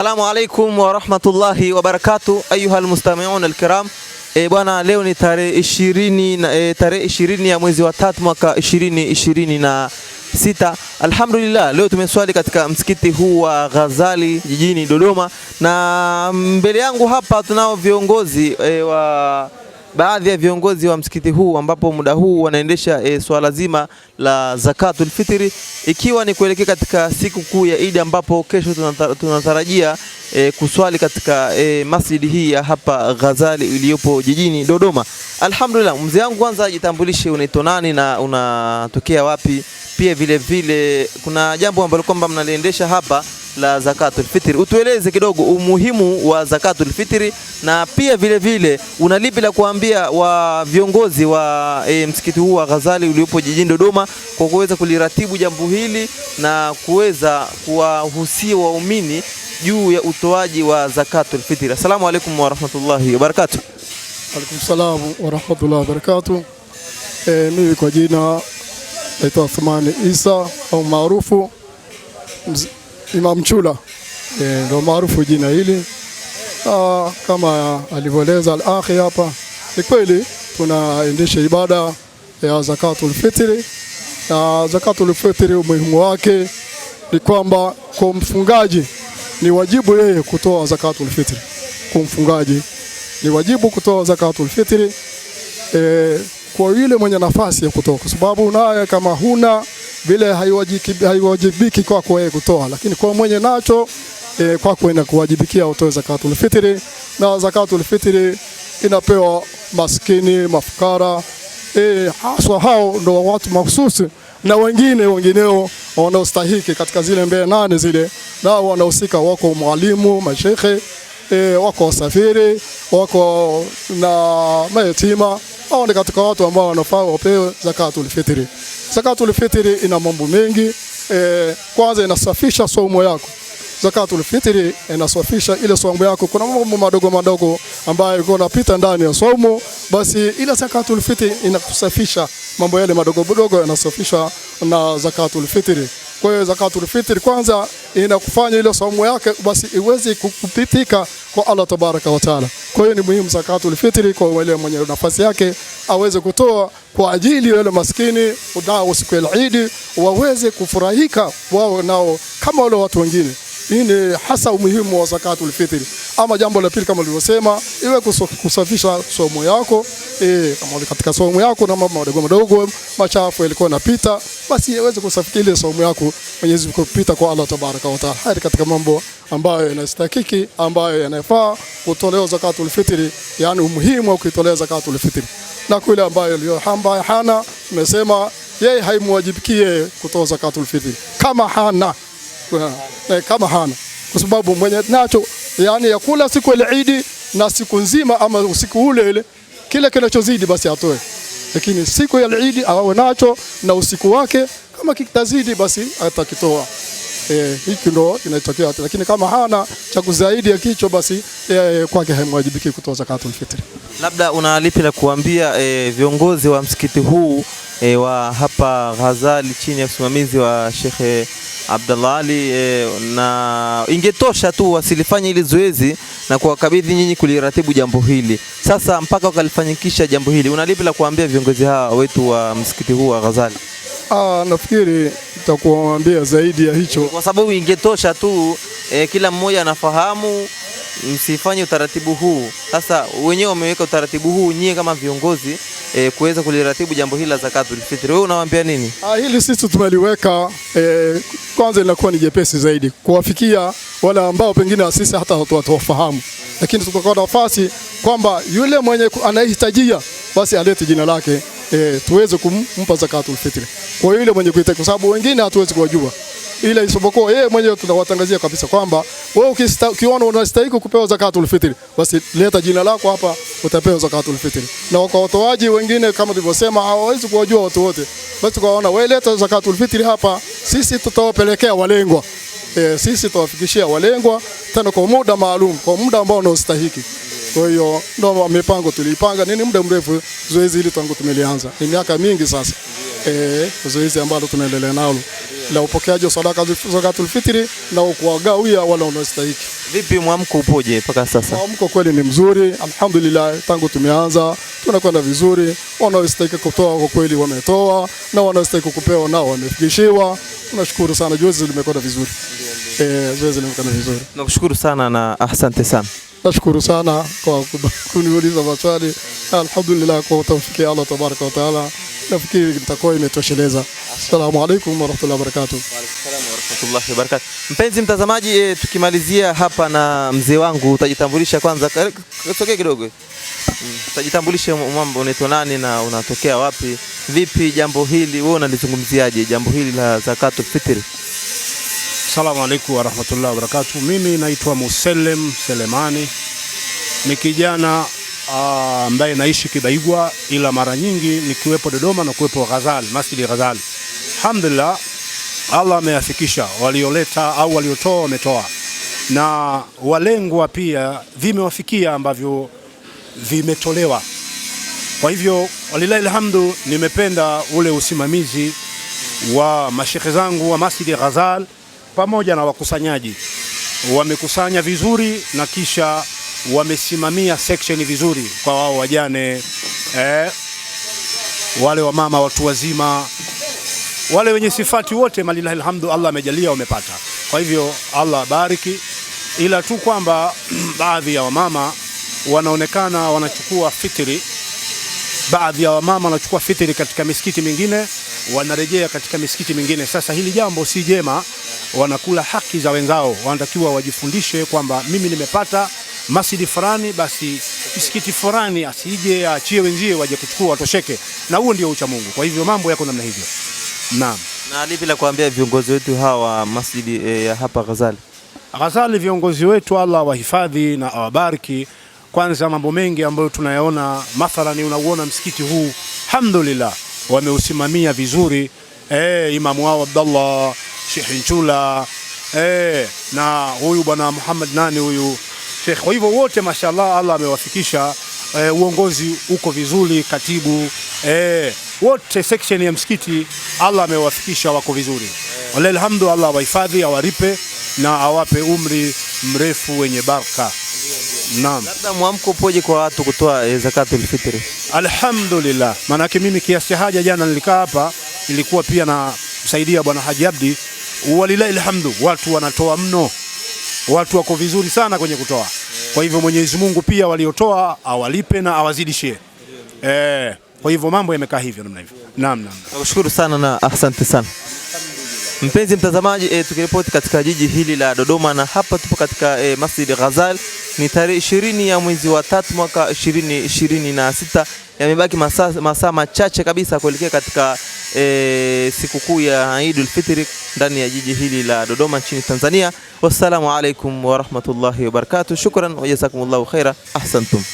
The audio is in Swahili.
Assalamu alaikum wa rahmatullahi wa barakatuh ayuha almustami'un alkiram. Bwana, leo ni tarehe 20 ya mwezi wa 3 mwaka 2026. Alhamdulillah, leo tumeswali katika msikiti huu wa Ghazali jijini Dodoma, na mbele yangu hapa tunao viongozi baadhi ya viongozi wa msikiti huu, ambapo muda huu wanaendesha swala zima la zakatul fitri, ikiwa ni kuelekea katika siku kuu ya Eid, ambapo kesho tunatarajia kuswali katika masjidi hii ya hapa Ghazali iliyopo jijini Dodoma. Alhamdulillah, mzee wangu, kwanza jitambulishe, unaitwa nani na unatokea wapi? Pia vile vile kuna jambo ambalo kwamba mnaliendesha hapa la zakatul fitri, utueleze kidogo umuhimu wa zakatul fitri, na pia vile vile unalipi la kuambia wa viongozi wa msikiti huu wa Ghazali uliopo jijini Dodoma kwa kuweza kuliratibu jambo hili na kuweza kuwahusia waumini juu ya utoaji wa zakatul fitri. Assalamu alaikum wa rahmatullahi wa barakatuh. Alaikum salam wa rahmatullahi wa barakatuh. Mimi kwa jina naitwa Athmani Isa au maarufu Imam Chula, ndio maarufu jina hili. Kama alivyoeleza al-akhi hapa, ni kweli tunaendesha ibada ya zakatul fitri. Zakatul fitri umuhimu wake ni kwamba kwa mfungaji ni wajibu yeye kutoa zakatul fitri. Kwa mfungaji ni wajibu kutoa zakatul fitri kwa yule mwenye nafasi ya kutoa, kwa sababu naye kama huna vile haiwajibiki kwako wewe kutoa, lakini kwa mwenye nacho kwako inakuwajibikia utoe zakatul fitri. Na zakatul fitri inapewa maskini, mafukara, haswa hao ndio watu mahususi, na wengineo wanaostahiki katika zile mbele 8 zile, na wanahusika, wako mwalimu, mashekhe, wako wasafiri, wako na mayatima. Hao ni katika watu ambao wanafaa wapewe zakatul fitri. Zakatul fitri ina mambo mengi. Kwanza inasafisha saumu yako. Zakatul fitri inasafisha ile saumu yako. Kuna mambo madogo ambayo yako yanapita ndani ya saumu, basi ile zakatul fitri inakusafisha mambo yale madogo yanasafisha na zakatul fitri. Kwa hiyo zakatul fitri kwanza inakufanya ile saumu yake basi iweze kupitika kwa Allah tabaraka wa taala. Kwa hiyo ni muhimu zakatul fitri kwa wale mwenye nafasi yake aweze kutoa kwa ajili ya wale maskini, nao siku ya Eid waweze kufurahika wao nao kama wale watu wengine. Hii ni hasa umuhimu wa zakatul fitri. Ama jambo la pili, kama nilivyosema, iwe kusafisha saumu yako, kama katika saumu yako na mambo madogo machafu yalikuwa yanapita, basi iweze kusafisha ile saumu yako Mwenyezi Mungu kupita kwa Allah tabaraka wa taala. Hadi katika mambo ambayo yanastahili, ambayo yanafaa kutolewa zakatul fitri, yani umuhimu wa kuitolea zakatul fitri. Na kule ambayo hana, tumesema yeye haimwajibikie kutoa zakatul fitri kama hana, kwa sababu mwenye nacho yani yakula siku ya Eid na siku nzima ama usiku ule kile kinachozidi basi atoe, lakini siku ya Eid awe nacho na usiku wake, kama kitazidi basi atakitoa. Hiki ndo inatokea, lakini kama hana cha kuzaidi ya kicho basi kwake haimwajibiki kutoa zakatul fitri. Labda unalipi la kuambia viongozi wa msikiti huu wa hapa Ghazali chini ya usimamizi wa Sheikh Abdallah Ali, na ingetosha tu wasilifanye ile zoezi na kuwakabidhi nyinyi kuliratibu jambo hili, sasa mpaka wakalifanyikisha jambo hili, unalipi la kuambia viongozi hawa wetu wa msikiti huu wa Ghazali? Nafikiri nitakuambia zaidi ya hicho, kwa sababu ingetosha tu kila mmoja anafahamu msifanye utaratibu huu. Sasa wenyewe wameweka utaratibu huu, nyie kama viongozi kuweza kuliratibu jambo hili la zakatul fitri, wewe unawaambia nini? Hili sisi tumeliweka kwanza inakuwa ni jepesi zaidi kuwafikia wale ambao pengine sisi hata hatuwafahamu, lakini tukakuwa nafasi kwamba yule mwenye anahitajia basi alete jina lake, tuweze kumpa zakatul fitri kwa yule mwenye kuhitaji, kwa sababu wengine hatuwezi kuwajua, ila isipokuwa yeye mwenyewe tunawatangazia kabisa kwamba wewe ukiona unastahili kupewa zakatul fitri basi leta jina lako hapa, utapewa zakatul fitri. Na kwa watoaji wengine kama tulivyosema hawawezi kuwajua watu wote, basi tukaona wewe leta zakatul fitri hapa, sisi tutawapelekea walengwa, sisi tutawafikishia walengwa tena kwa muda maalum, kwa muda ambao unaostahili. Kwa hiyo ndio mipango tulipanga, nini muda mrefu zoezi hili tangu tumelianza, ni miaka mingi sasa. zoezi ambalo tunaendelea nalo la upokeaji wa sadaka zakatul fitri na kuwagawia wale wanaostahili. Vipi mwamko upoje mpaka sasa? Mwamko kweli ni mzuri, alhamdulillah, tangu tumeanza tunakwenda vizuri. Wanaostahili kutoa kwa kweli wametoa, na wanaostahili kupewa nao wamefikishiwa. Tunashukuru sana, zoezi limekwenda vizuri. Zoezi limekwenda vizuri. Nakushukuru sana na asante sana. Nashukuru sana kwa kuniuliza maswali. Alhamdulillah, kwa tawfiki Allah tabaraka wa taala, nafikiri nitakuwa imetosheleza. Assalamu alaykum wa rahmatullahi wa barakatuh. Wa alaykum salaam wa rahmatullahi wa barakatuh. Mpenzi mtazamaji, tukimalizia hapa na mzee wangu, utajitambulisha kwanza, sogea kidogo. Utajitambulisha mambo, unaitwa nani na unatokea wapi? Vipi jambo hili wewe unalizungumziaje, jambo hili la zakatul fitri? Assalamu alaykum wa rahmatullahi wa barakatuh. Mimi naitwa Musellem Selemani, ni kijana ambaye naishi Kibaigwa, ila mara nyingi nikiwepo Dodoma na kuwepo Ghazali, Masjid Ghazali. Alhamdulillah, Allah ameyafikisha, walioleta au waliotoa wametoa, na walengwa pia vimewafikia ambavyo vimetolewa. Kwa hivyo walilahi alhamdu, nimependa ule usimamizi wa mashekhe zangu wa Masjid Ghazali pamoja na wakusanyaji. Wamekusanya vizuri na kisha wamesimamia section vizuri kwa wao wajane, wale wa mama, watu wazima, wale wenye sifati wote, malilahi alhamdu, Allah amejalia wamepata. Kwa hivyo Allah bariki, ila tu kwamba baadhi ya wamama wanaonekana wanachukua fitri, baadhi ya wamama wanachukua fitri katika misikiti mingine, wanarejea katika misikiti mingine. Sasa hili jambo si jema, wanakula haki za wenzao. Wanatakiwa wajifundishe kwamba mimi nimepata masjidi fulani, basi msikiti fulani asije aachie wenzie waje kuchukua watosheke, na huo ndio ucha Mungu. Kwa hivyo mambo yako namna hivyo. Naam. Na lipi la kuambia viongozi wetu hawa masjidi ya hapa Ghazali? Ghazali, viongozi wetu Allah wahifadhi na awabariki. Kwanza mambo mengi ambayo tunayaona, mathalani unauona msikiti huu, alhamdulillah, wameusimamia vizuri. Imamu wao Abdallah Sheikh Nchula, na huyu bwana Muhammad nani huyu Sheikh. Kwa hivyo wote mashallah, Allah amewafikisha. Uongozi uko vizuri, katibu, wote section ya msikiti Allah amewafikisha, wako vizuri. Wallahi alhamdu, Allah wahifadhi, awaripe na awape umri mrefu wenye baraka. Naam. Labda mwamko upoje kwa watu kutoa zakatul fitri? Alhamdulillah, manake mimi kiasi haja jana nilikaa hapa, nilikuwa pia na msaidia bwana Haji Abdi. Walilahi alhamdu, watu wanatoa mno, watu wako vizuri sana kwenye kutoa. Kwa hivyo Mwenyezi Mungu pia waliotoa awalipe na awazidishie. Kwa hivyo mambo yamekaa hivyo namna hivyo. Naam. Nakushukuru sana na asante sana. Mpenzi mtazamaji, tukiripoti katika jiji hili la Dodoma, na hapa tupo katika Masjid Ghazali. Ni tarehe 20 ya mwezi wa 3 mwaka 2026. Yamebaki masaa machache kabisa kuelekea katika sikukuu ya Eidul Fitri ndani ya jiji hili la Dodoma nchini Tanzania. Wassalamu alaikum wa rahmatullahi wa barakatuh. Shukran wa jazakumullahu khaira. Ahsantum.